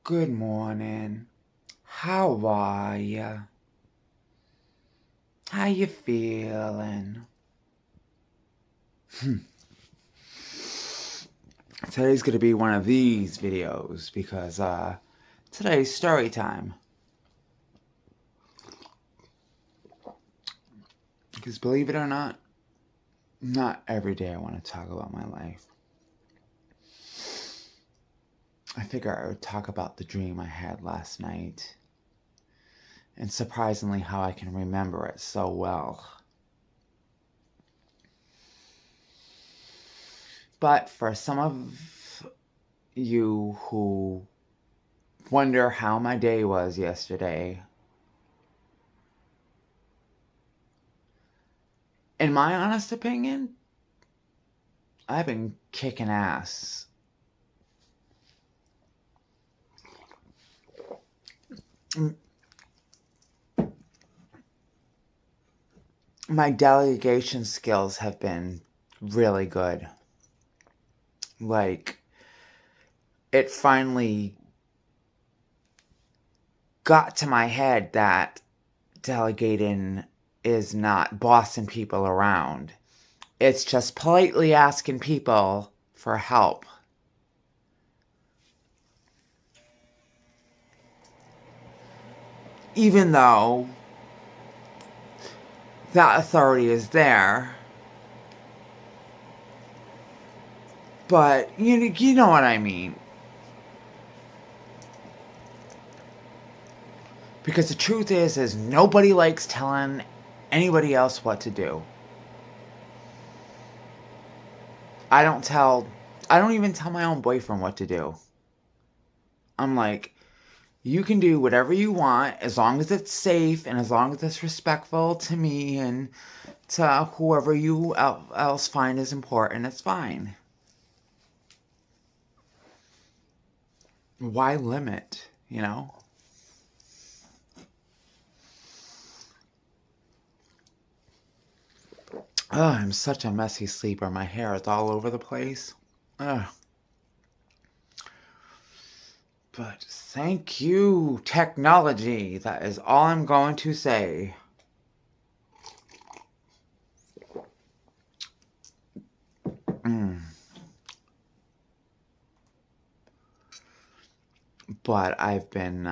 Good morning. How are ya? How you feeling? Today's gonna be one of these videos because today's story time. Because believe it or not every day I want to talk about my life. I figure I would talk about the dream I had last night. And surprisingly how I can remember it so well. But for some of you who wonder how my day was yesterday, in my honest opinion, I've been kicking ass. My delegation skills have been really good. Like, it finally got to my head that delegating is not bossing people around. It's just politely asking people for help. Even though that authority is there. But you know what I mean. Because the truth is nobody likes telling anybody else what to do. I don't even tell my own boyfriend what to do. I'm like, you can do whatever you want as long as it's safe and as long as it's respectful to me and to whoever you else find is important, it's fine. Why limit, you know? Oh, I'm such a messy sleeper. My hair is all over the place. Ugh. But thank you, technology. That is all I'm going to say. But I've been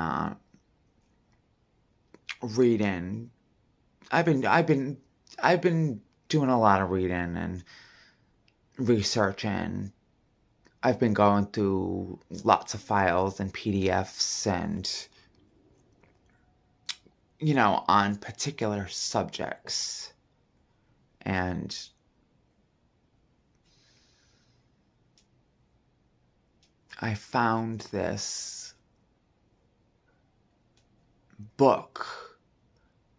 reading. I've been doing a lot of reading and researching. I've been going through lots of files and PDFs and on particular subjects. And I found this book.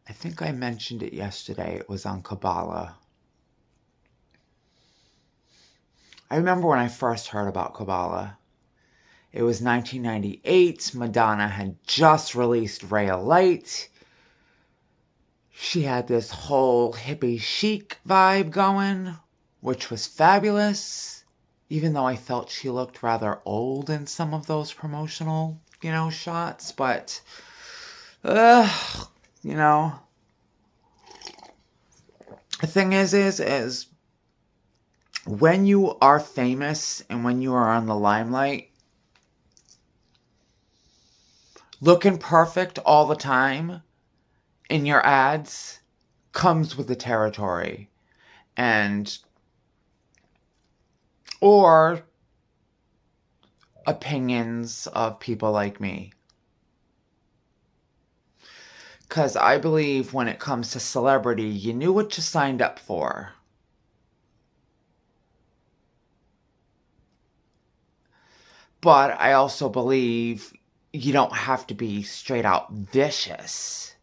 I think I mentioned it yesterday. It was on Kabbalah. I remember when I first heard about Kabbalah. It was 1998. Madonna had just released Ray of Light. She had this whole hippie chic vibe going, which was fabulous. Even though I felt she looked rather old in some of those promotional, shots. But, the thing is when you are famous and when you are on the limelight, looking perfect all the time in your ads comes with the territory. Or opinions of people like me. Because I believe when it comes to celebrity, you knew what you signed up for. But I also believe you don't have to be straight out vicious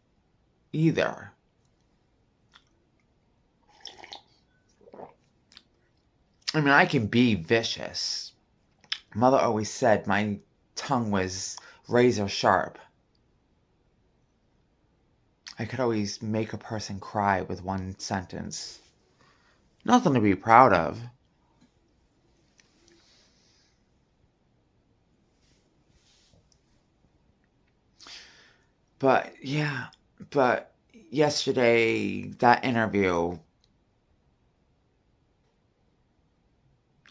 either. I mean, I can be vicious. Mother always said my tongue was razor sharp. I could always make a person cry with one sentence. Nothing to be proud of. But yeah, but yesterday, that interview,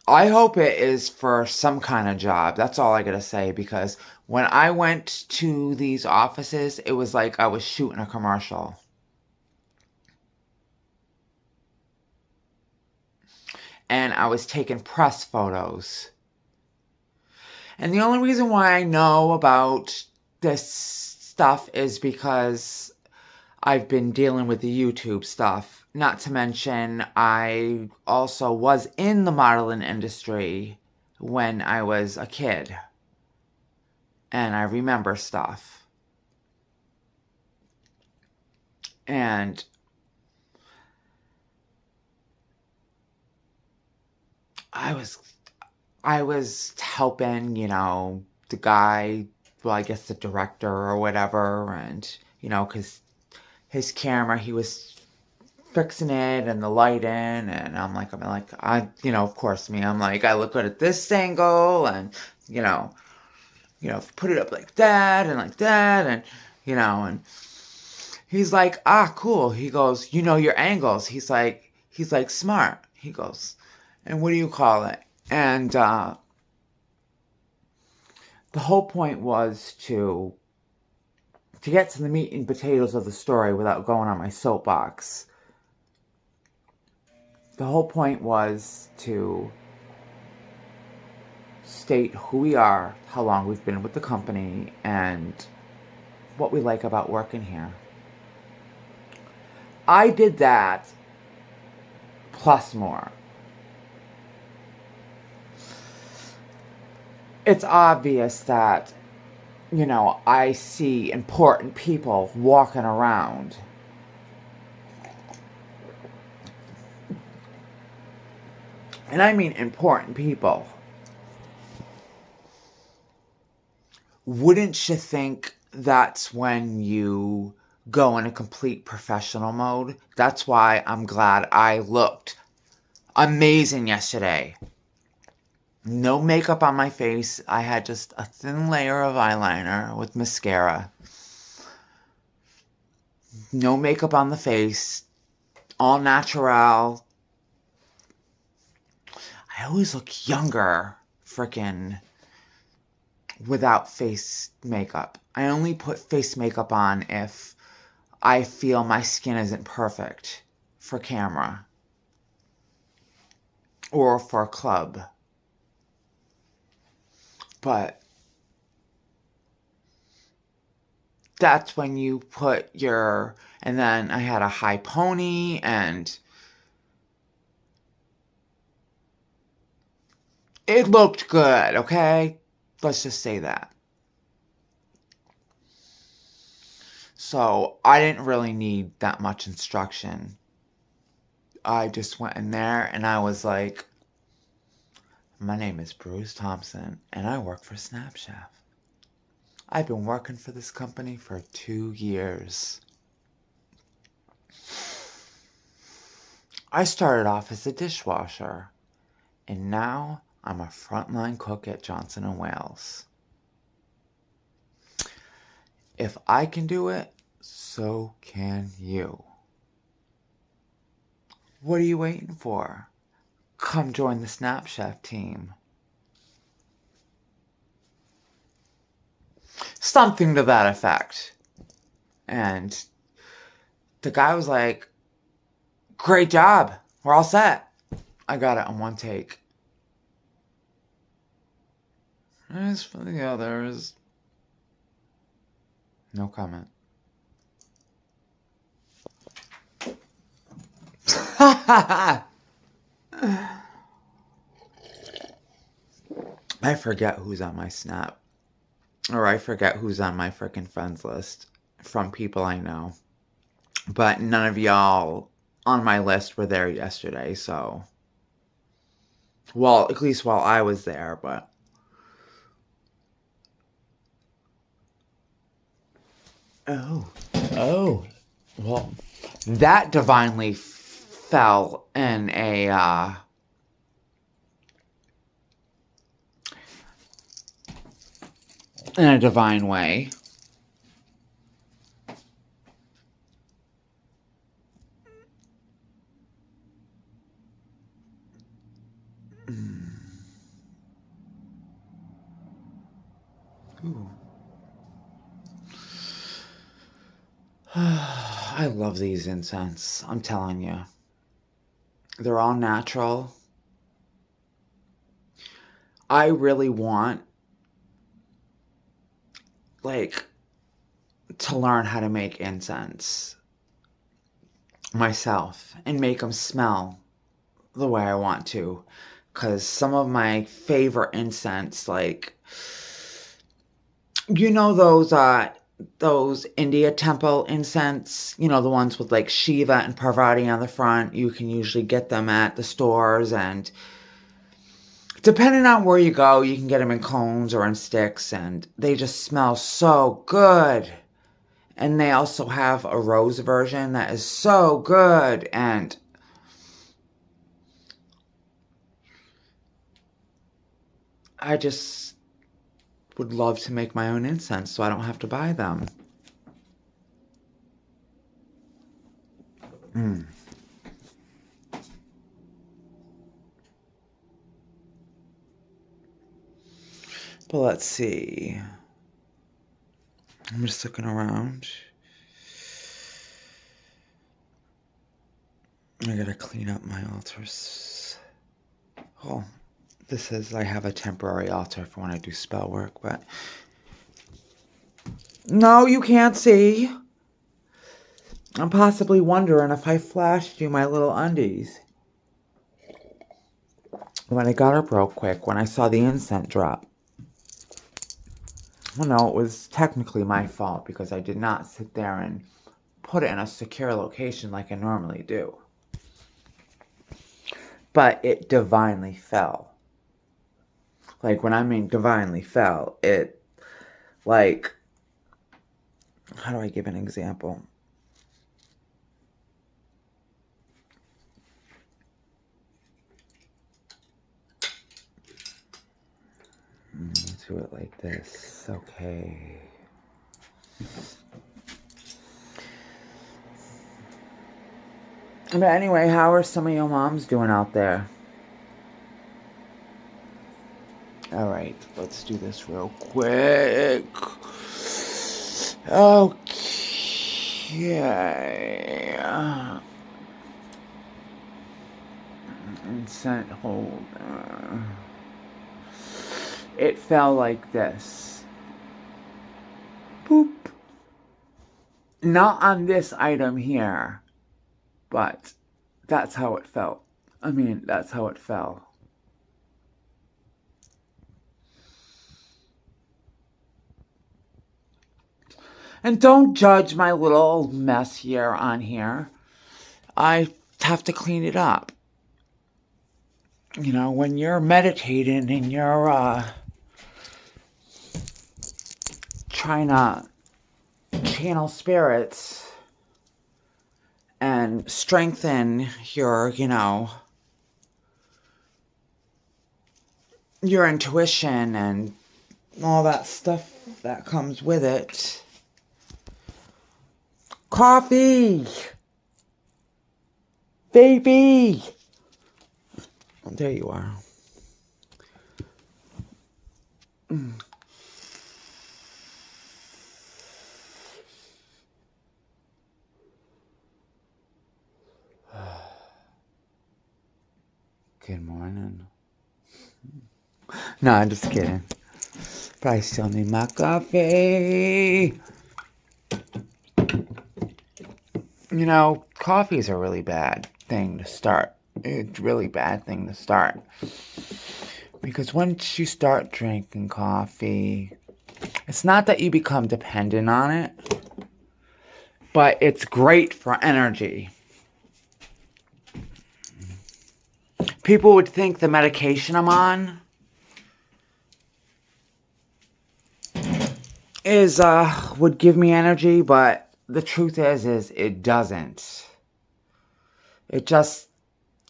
I hope it is for some kind of job. That's all I gotta say, because when I went to these offices, it was like I was shooting a commercial. And I was taking press photos. And the only reason why I know about this stuff is because I've been dealing with the YouTube stuff. Not to mention, I also was in the modeling industry when I was a kid. And I remember stuff. And I was I was helping, the guy, well, I guess the director or whatever, and because his camera, he was fixing it and the lighting, and of course me, I'm like, I look good at this angle, and you know, put it up like that, and and he's like, ah, cool. He goes, your angles. He's like smart. He goes, and what do you call it? And the whole point was to get to the meat and potatoes of the story without going on my soapbox. The whole point was to state who we are, how long we've been with the company, and what we like about working here. I did that plus more. It's obvious that, I see important people walking around. And I mean important people. Wouldn't you think that's when you go in a complete professional mode? That's why I'm glad I looked amazing yesterday. No makeup on my face. I had just a thin layer of eyeliner with mascara. No makeup on the face. All natural. I always look younger, frickin' without face makeup. I only put face makeup on if I feel my skin isn't perfect for camera or for a club. But that's when you put your, and then I had a high pony, and it looked good, okay? Let's just say that. So I didn't really need that much instruction. I just went in there and I was like, my name is Bruce Thompson and I work for Snap Chef. I've been working for this company for 2 years. I started off as a dishwasher, and now I'm a frontline cook at Johnson & Wales. If I can do it, so can you. What are you waiting for? Come join the Snap Chef team. Something to that effect. And the guy was like, great job. We're all set. I got it on one take. As for the others, no comment. I forget who's on my Snap. Or I forget who's on my frickin' friends list from people I know. But none of y'all on my list were there yesterday, so. Well, at least while I was there, but. Oh. Well, that divinely fell in a divine way. Ooh. I love these incense. I'm telling you. They're all natural. I really want, like, to learn how to make incense myself and make them smell the way I want to. Because some of my favorite incense, like, you know those India temple incense, you know, the ones with like Shiva and Parvati on the front. You can usually get them at the stores, and depending on where you go, you can get them in cones or in sticks, and they just smell so good. And they also have a rose version that is so good, and I just would love to make my own incense so I don't have to buy them. Mm. But let's see. I'm just looking around. I gotta clean up my altars. Oh, this says I have a temporary altar for when I do spell work, but no, you can't see. I'm possibly wondering if I flashed you my little undies. When I got up real quick, when I saw the incense drop. Well, no, it was technically my fault because I did not sit there and put it in a secure location like I normally do. But it divinely fell. Like, when I mean divinely fell, it, like, how do I give an example? Do it like this. Okay. But anyway, how are some of your moms doing out there? Alright, let's do this real quick. Okay. Incense holder. It fell like this. Boop. Not on this item here, but that's how it felt. I mean, that's how it fell. And don't judge my little mess here on here. I have to clean it up. You know, when you're meditating and you're trying to channel spirits and strengthen your, you know, your intuition and all that stuff that comes with it. Coffee! Baby! There you are. Good morning. No, I'm just kidding. But I still need my coffee. You know, coffee is a really bad thing to start. It's a really bad thing to start. Because once you start drinking coffee, it's not that you become dependent on it, but it's great for energy. People would think the medication I'm on is would give me energy, but the truth is it doesn't. It just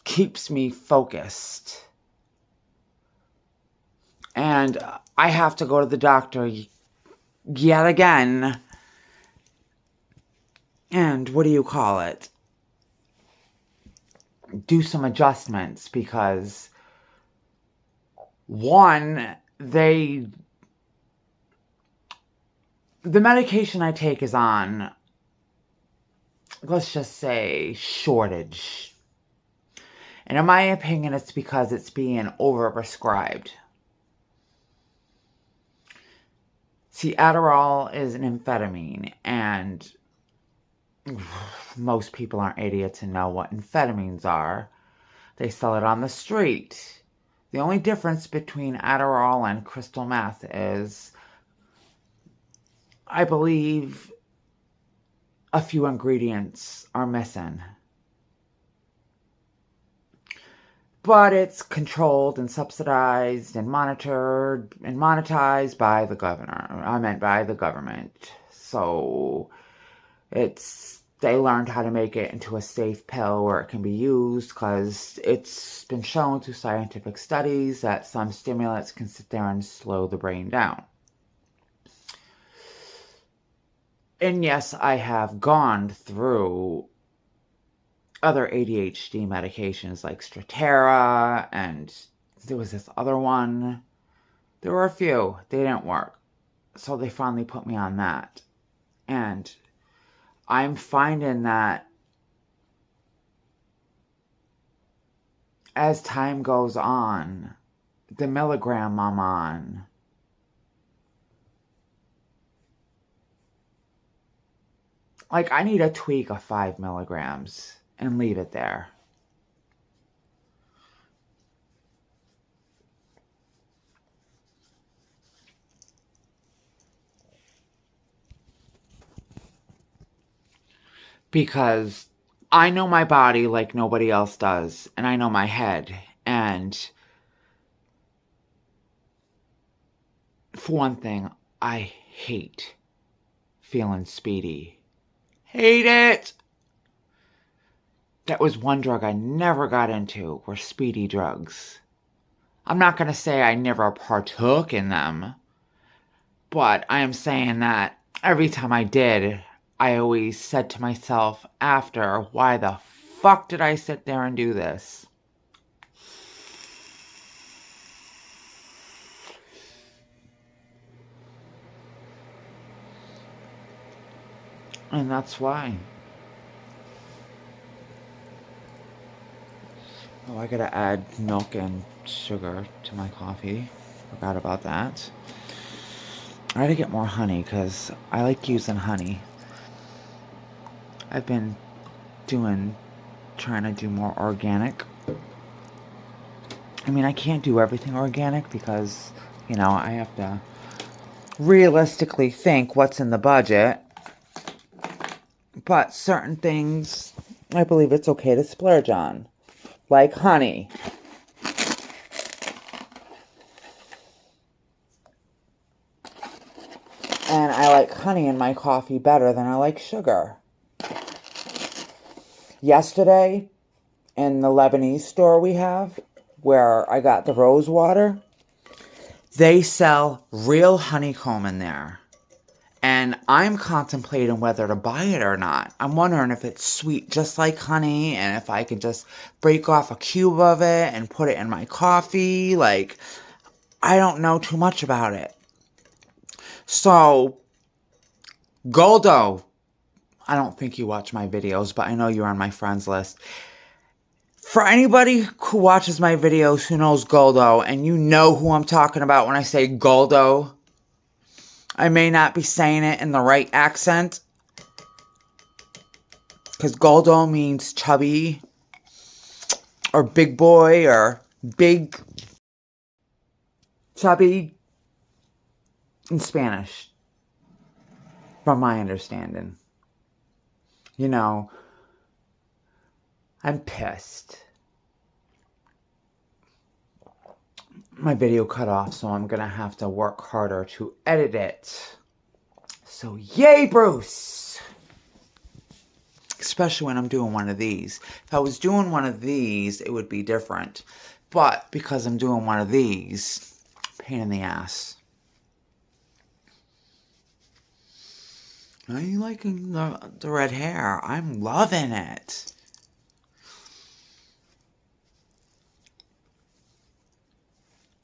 keeps me focused. And I have to go to the doctor yet again. And what do you call it? Do some adjustments because one, they the medication I take is on, let's just say, shortage. And in my opinion, it's because it's being overprescribed. See, Adderall is an amphetamine, and most people aren't idiots and know what amphetamines are. They sell it on the street. The only difference between Adderall and crystal meth is, I believe, a few ingredients are missing. But it's controlled and subsidized and monitored and monetized by the government. So they learned how to make it into a safe pill where it can be used, because it's been shown through scientific studies that some stimulants can sit there and slow the brain down. And yes, I have gone through other ADHD medications like Strattera, and there was this other one. There were a few. They didn't work. So they finally put me on that. And I'm finding that as time goes on, the milligram I'm on, like, I need a tweak of 5 milligrams and leave it there. Because I know my body like nobody else does, and I know my head. And for one thing, I hate feeling speedy. Hate it! That was one drug I never got into, were speedy drugs. I'm not going to say I never partook in them, but I am saying that every time I did, I always said to myself after, why the fuck did I sit there and do this? And that's why. Oh, I gotta add milk and sugar to my coffee. Forgot about that. I gotta get more honey, because I like using honey. I've been trying to do more organic. I mean, I can't do everything organic because, I have to realistically think what's in the budget. But certain things, I believe it's okay to splurge on. Like honey. And I like honey in my coffee better than I like sugar. Yesterday, in the Lebanese store we have, where I got the rose water, they sell real honeycomb in there. And I'm contemplating whether to buy it or not. I'm wondering if it's sweet just like honey, and if I can just break off a cube of it and put it in my coffee. Like, I don't know too much about it. So, Goldo, I don't think you watch my videos, but I know you're on my friends list. For anybody who watches my videos who knows Goldo, and you know who I'm talking about when I say Goldo, I may not be saying it in the right accent, because Goldo means chubby, or big boy, or big, chubby, in Spanish, from my understanding. I'm pissed. My video cut off, so I'm gonna have to work harder to edit it. So yay, Bruce! Especially when I'm doing one of these. If I was doing one of these, it would be different. But because I'm doing one of these, pain in the ass. Are you liking the red hair? I'm loving it.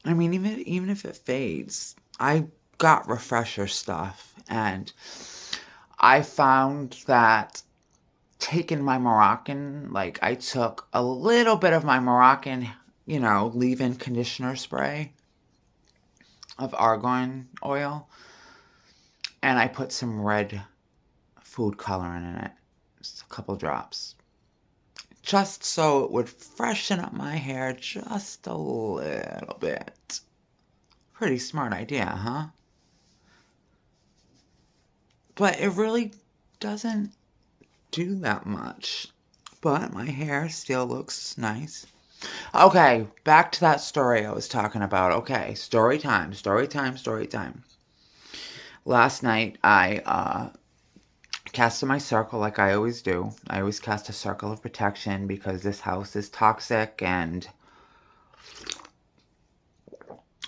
I mean, even if it fades, I got refresher stuff, And I found that taking my Moroccan, like I took a little bit of my Moroccan, leave-in conditioner spray of argan oil, and I put some red food coloring in it, just a couple drops, just so it would freshen up my hair just a little bit. Pretty smart idea, huh? But it really doesn't do that much. But my hair still looks nice. Okay, back to that story I was talking about. Okay, story time, story time, story time. Last night, I casted my circle like I always do. I always cast a circle of protection because this house is toxic, and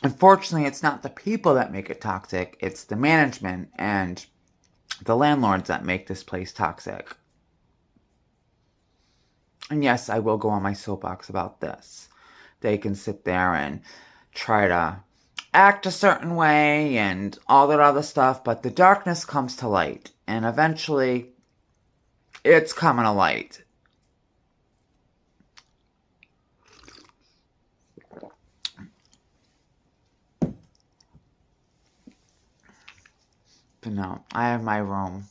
unfortunately, it's not the people that make it toxic, it's the management and the landlords that make this place toxic. And yes, I will go on my soapbox about this. They can sit there and try to act a certain way and all that other stuff, but the darkness comes to light, and eventually it's coming to light. But no, I have my room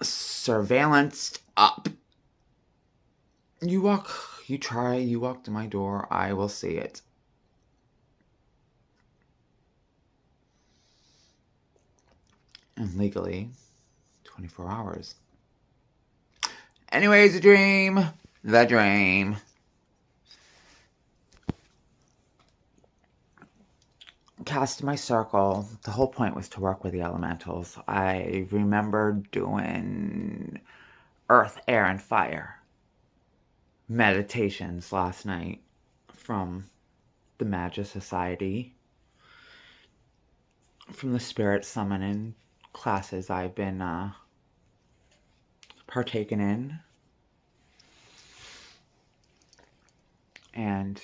surveillanced up. You walk to my door, I will see it. And legally, 24 hours. Anyways, the dream. Cast my circle. The whole point was to work with the elementals. I remember doing earth, air, and fire meditations last night from the Magia Society, from the spirit summoning classes I've been partaking in. And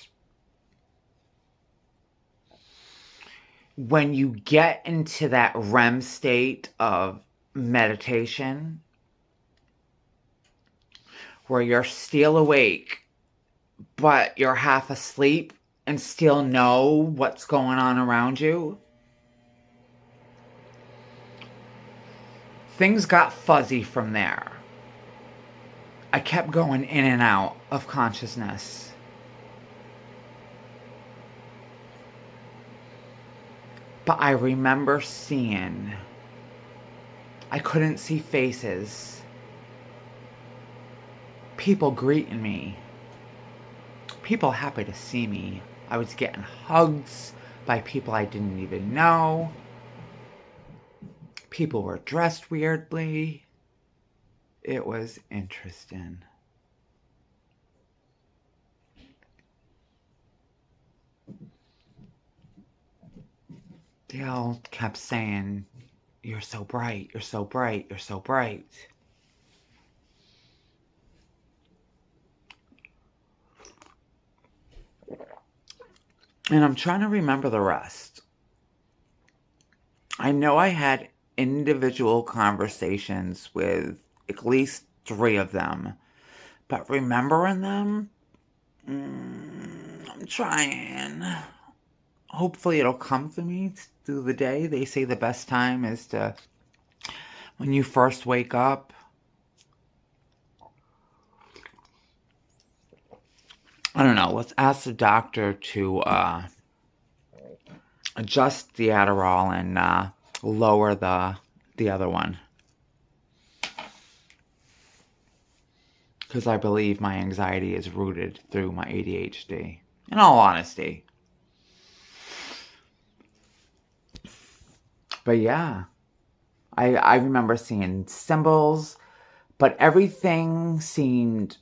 when you get into that REM state of meditation, where you're still awake, but you're half asleep and still know what's going on around you, things got fuzzy from there. I kept going in and out of consciousness. But I remember seeing, I couldn't see faces, people greeting me, people happy to see me. I was getting hugs by people I didn't even know. People were dressed weirdly. It was interesting. They all kept saying, "You're so bright, you're so bright, you're so bright." And I'm trying to remember the rest. I know I had individual conversations with at least 3 of them, but remembering them, I'm trying. Hopefully it'll come to me through the day. They say the best time is when you first wake up. I don't know. Let's ask the doctor to adjust the Adderall and lower the other one. Because I believe my anxiety is rooted through my ADHD. In all honesty. But yeah, I remember seeing symbols, but everything seemed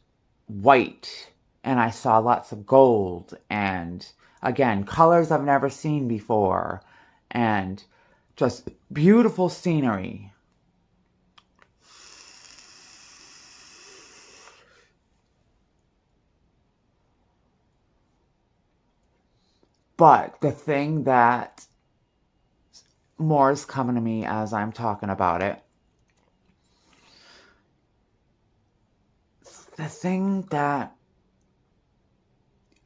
white, and I saw lots of gold, and again, colors I've never seen before, and just beautiful scenery. But the thing that more is coming to me as I'm talking about it. The thing that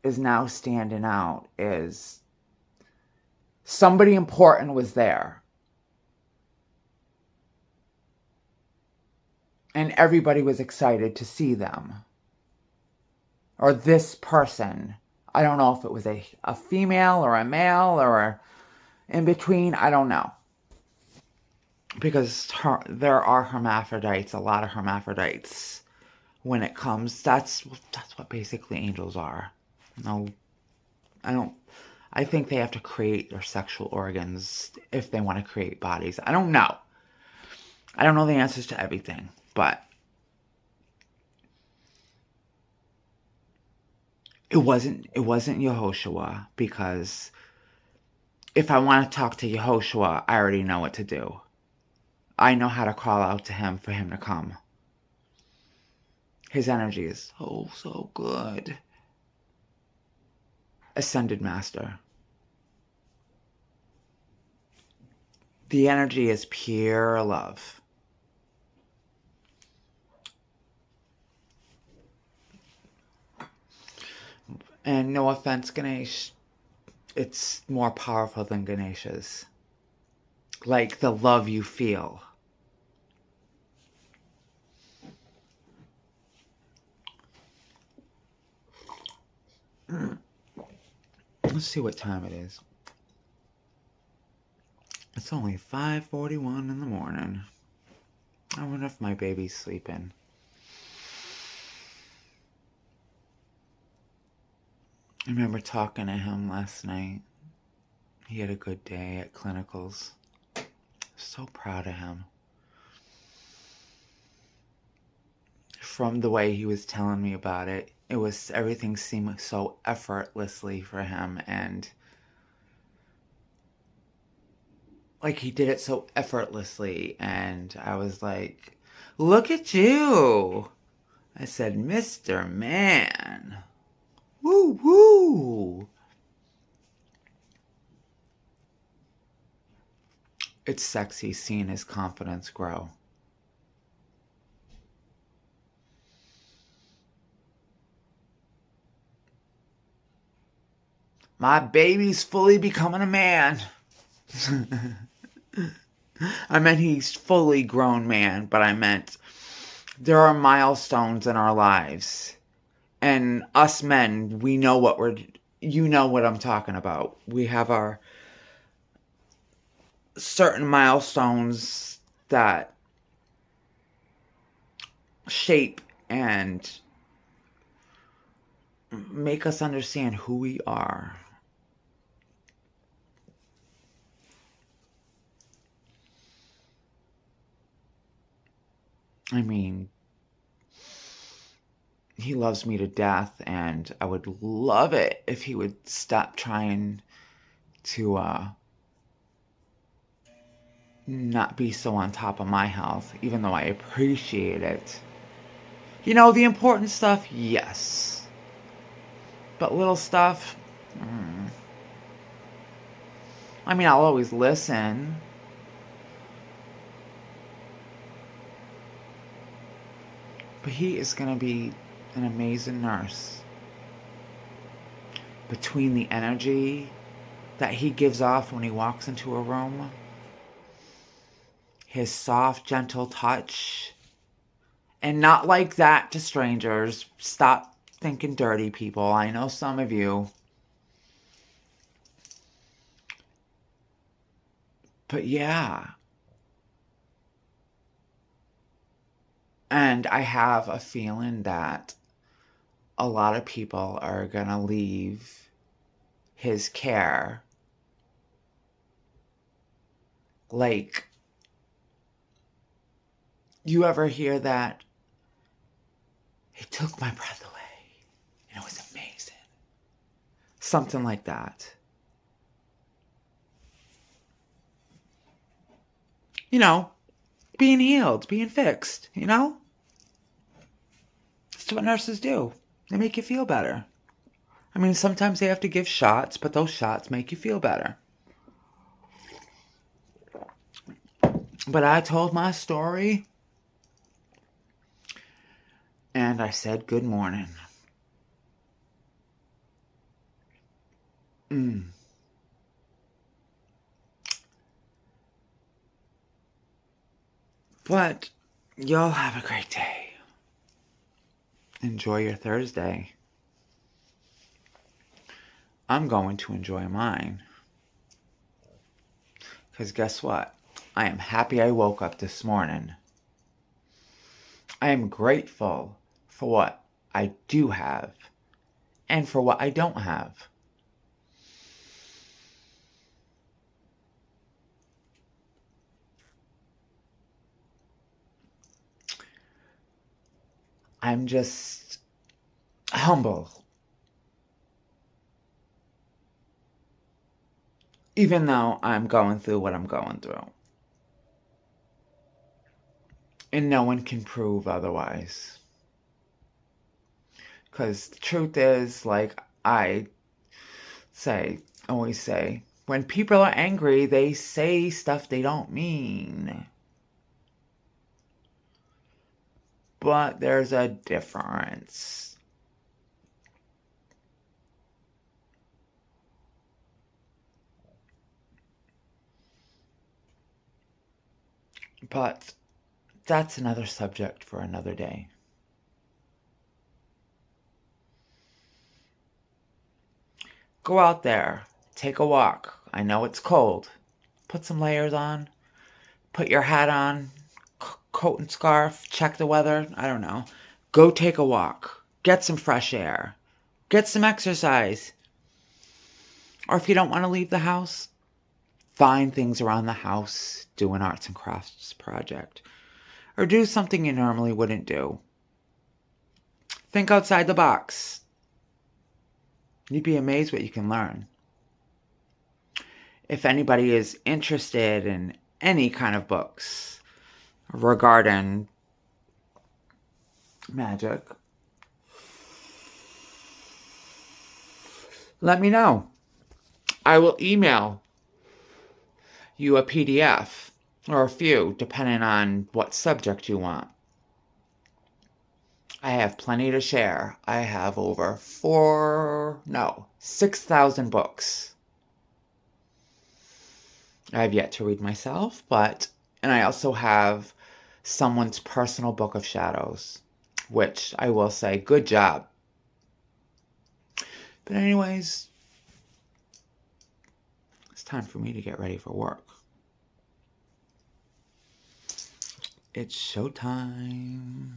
is now standing out is somebody important was there. And everybody was excited to see them. Or this person. I don't know if it was a female or a male or in between. I don't know. Because there are hermaphrodites, a lot of hermaphrodites. When it comes, that's what basically angels are. No, I think they have to create their sexual organs if they want to create bodies. I don't know. I don't know the answers to everything, but it wasn't Yehoshua, because if I want to talk to Yehoshua, I already know what to do. I know how to call out to him for him to come. His energy is so good. Ascended Master. The energy is pure love. And no offense, Ganesh, it's more powerful than Ganesha's. Like the love you feel. Let's see what time it is. It's only 5:41 in the morning. I wonder if my baby's sleeping. I remember talking to him last night. He had a good day at clinicals. So proud of him. From the way he was telling me about it, everything seemed so effortlessly for him, and like he did it so effortlessly, and I was like, look at you. I said, Mr. Man. Woo woo. It's sexy seeing his confidence grow. My baby's fully becoming a man. I meant he's fully grown man, but I meant there are milestones in our lives. And us men, we know you know what I'm talking about. We have our certain milestones that shape and make us understand who we are. I mean, he loves me to death, and I would love it if he would stop trying to not be so on top of my health, even though I appreciate it. You know, the important stuff, yes. But little stuff, I mean, I'll always listen. But he is going to be an amazing nurse. Between the energy that he gives off when he walks into a room, his soft, gentle touch, and not like that to strangers. Stop thinking dirty, people. I know some of you. But yeah. And I have a feeling that a lot of people are going to leave his care. Like, you ever hear that? It took my breath away, and it was amazing. Something like that. You know, being healed, being fixed, you know? That's what nurses do. They make you feel better. I mean, sometimes they have to give shots, but those shots make you feel better. But I told my story, and I said good morning. But y'all have a great day. Enjoy your Thursday. I'm going to enjoy mine. Because guess what? I am happy I woke up this morning. I am grateful for what I do have and for what I don't have. I'm just humble. Even though I'm going through what I'm going through. And no one can prove otherwise. Because the truth is, like I always say, when people are angry, they say stuff they don't mean. But there's a difference. But that's another subject for another day. Go out there. Take a walk. I know it's cold. Put some layers on. Put your hat on. Coat and scarf. Check the weather. I don't know. Go take a walk. Get some fresh air. Get some exercise. Or if you don't want to leave the house, find things around the house. Do an arts and crafts project. Or do something you normally wouldn't do. Think outside the box. You'd be amazed what you can learn. If anybody is interested in any kind of books regarding magic, let me know. I will email you a PDF or a few, depending on what subject you want. I have plenty to share. I have over 6,000 books. I have yet to read myself, and I also have someone's personal book of shadows, which I will say, good job. But anyways, it's time for me to get ready for work. It's showtime.